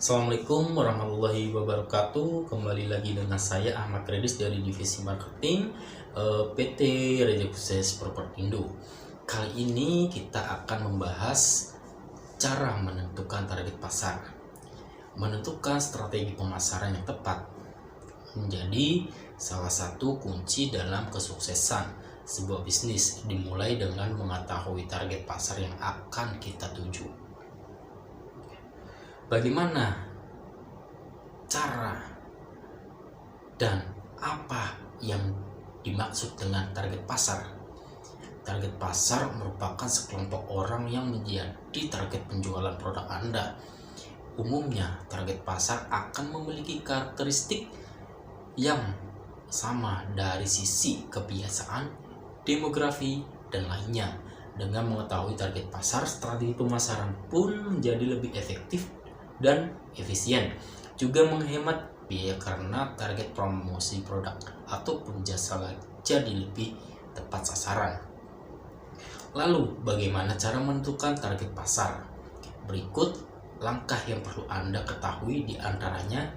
Assalamualaikum warahmatullahi wabarakatuh. Kembali lagi dengan saya Ahmad Kredis dari Divisi Marketing PT Reja Khusus Propertindo. Kali ini kita akan membahas cara menentukan target pasar. Menentukan strategi pemasaran yang tepat menjadi salah satu kunci dalam kesuksesan sebuah bisnis, dimulai dengan mengetahui target pasar yang akan kita tuju. Bagaimana cara dan apa yang dimaksud dengan target pasar? Target pasar merupakan sekelompok orang yang menjadi target penjualan produk Anda. Umumnya, target pasar akan memiliki karakteristik yang sama dari sisi kebiasaan, demografi, dan lainnya. Dengan mengetahui target pasar, strategi pemasaran pun menjadi lebih efektif dan efisien, juga menghemat biaya karena target promosi produk ataupun jasa jadi lebih tepat sasaran. Lalu, bagaimana cara menentukan target pasar? Berikut langkah yang perlu Anda ketahui, di antaranya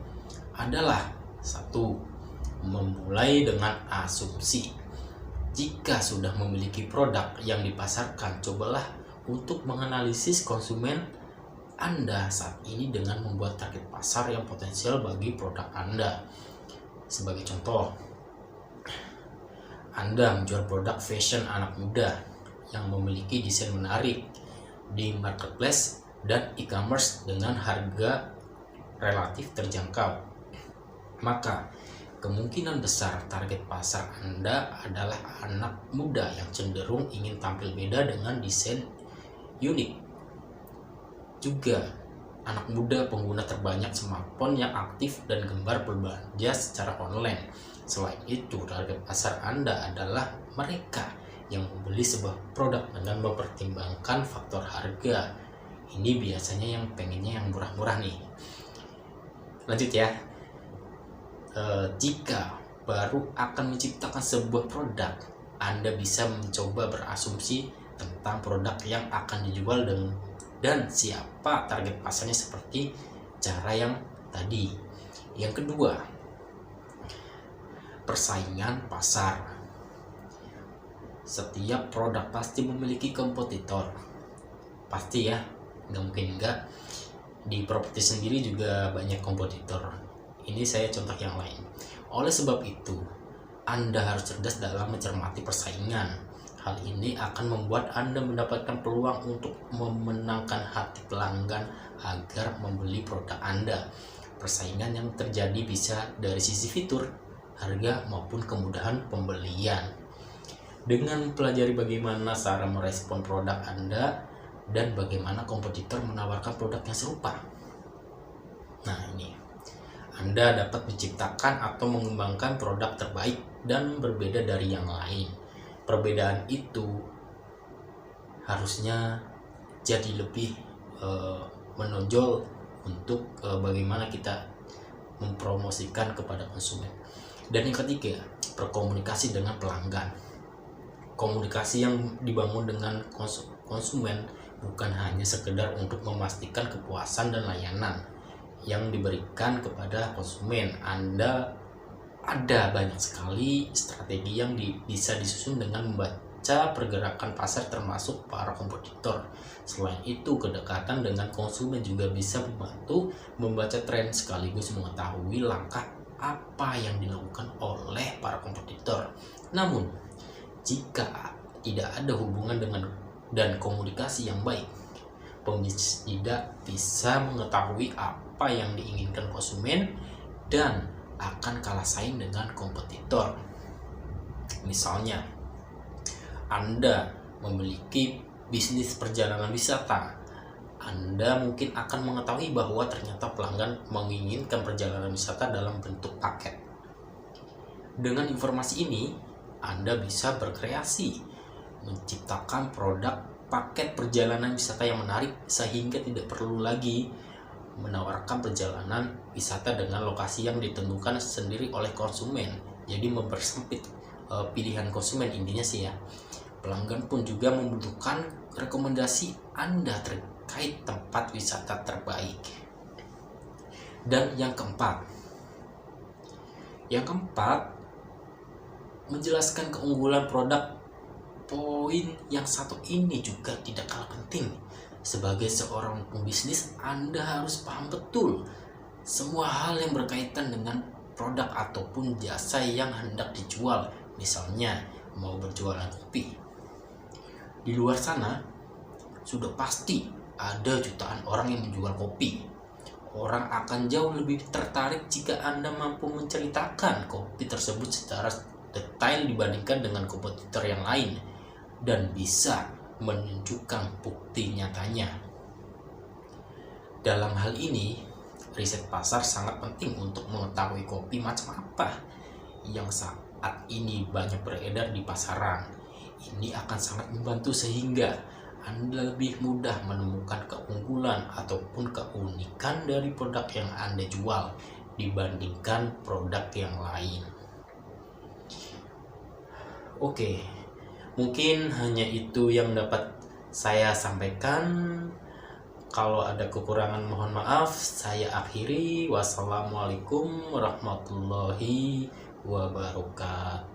adalah 1. Memulai dengan asumsi. Jika sudah memiliki produk yang dipasarkan, cobalah untuk menganalisis konsumen Anda saat ini dengan membuat target pasar yang potensial bagi produk Anda. Sebagai contoh, Anda menjual produk fashion anak muda yang memiliki desain menarik di marketplace dan e-commerce dengan harga relatif terjangkau. Maka kemungkinan besar target pasar Anda adalah anak muda yang cenderung ingin tampil beda dengan desain unik. Juga anak muda pengguna terbanyak smartphone yang aktif dan gemar berbelanja secara online. Selain itu, target pasar Anda adalah mereka yang membeli sebuah produk dengan mempertimbangkan faktor harga. Ini biasanya yang pengennya yang murah-murah nih. Lanjut ya. Jika baru akan menciptakan sebuah produk, Anda bisa mencoba berasumsi tentang produk yang akan dijual dan siapa target pasarnya seperti cara yang tadi. Yang kedua, persaingan pasar. Setiap produk pasti memiliki kompetitor. Pasti ya, nggak mungkin enggak. Di properti sendiri juga banyak kompetitor. Ini saya contoh yang lain. Oleh sebab itu, Anda harus cerdas dalam mencermati persaingan. Hal ini akan membuat Anda mendapatkan peluang untuk memenangkan hati pelanggan agar membeli produk Anda. Persaingan yang terjadi bisa dari sisi fitur, harga, maupun kemudahan pembelian. Dengan mempelajari bagaimana cara merespon produk Anda dan bagaimana kompetitor menawarkan produk yang serupa. Nah, ini Anda dapat menciptakan atau mengembangkan produk terbaik dan berbeda dari yang lain. Perbedaan itu harusnya jadi lebih menonjol untuk bagaimana kita mempromosikan kepada konsumen. Dan yang ketiga, berkomunikasi dengan pelanggan. Komunikasi yang dibangun dengan konsumen bukan hanya sekedar untuk memastikan kepuasan dan layanan yang diberikan kepada konsumen. Ada banyak sekali strategi yang bisa disusun dengan membaca pergerakan pasar termasuk para kompetitor. Selain itu, kedekatan dengan konsumen juga bisa membantu membaca tren sekaligus mengetahui langkah apa yang dilakukan oleh para kompetitor. Namun, jika tidak ada hubungan dan komunikasi yang baik, pembisnis tidak bisa mengetahui apa yang diinginkan konsumen dan akan kalah saing dengan kompetitor. Misalnya, Anda memiliki bisnis perjalanan wisata. Anda mungkin akan mengetahui bahwa ternyata pelanggan menginginkan perjalanan wisata dalam bentuk paket. Dengan informasi ini, Anda bisa berkreasi, menciptakan produk paket perjalanan wisata yang menarik sehingga tidak perlu lagi menawarkan perjalanan wisata dengan lokasi yang ditentukan sendiri oleh konsumen. Jadi mempersempit pilihan konsumen, intinya sih ya. Pelanggan pun juga membutuhkan rekomendasi Anda terkait tempat wisata terbaik. Dan yang keempat, menjelaskan keunggulan produk. Poin yang satu ini juga tidak kalah penting. Sebagai seorang pembisnis, Anda harus paham betul semua hal yang berkaitan dengan produk ataupun jasa yang hendak dijual. Misalnya mau berjualan kopi. Di luar sana sudah pasti ada jutaan orang yang menjual kopi. Orang akan jauh lebih tertarik jika Anda mampu menceritakan kopi tersebut secara detail dibandingkan dengan kompetitor yang lain dan bisa menunjukkan bukti nyatanya. Dalam hal ini, riset pasar sangat penting untuk mengetahui kopi macam apa yang saat ini banyak beredar di pasaran. Ini akan sangat membantu sehingga Anda lebih mudah menemukan keunggulan ataupun keunikan dari produk yang Anda jual dibandingkan produk yang lain. Oke, mungkin hanya itu yang dapat saya sampaikan. Kalau ada kekurangan mohon maaf. Saya akhiri. Wassalamualaikum warahmatullahi wabarakatuh.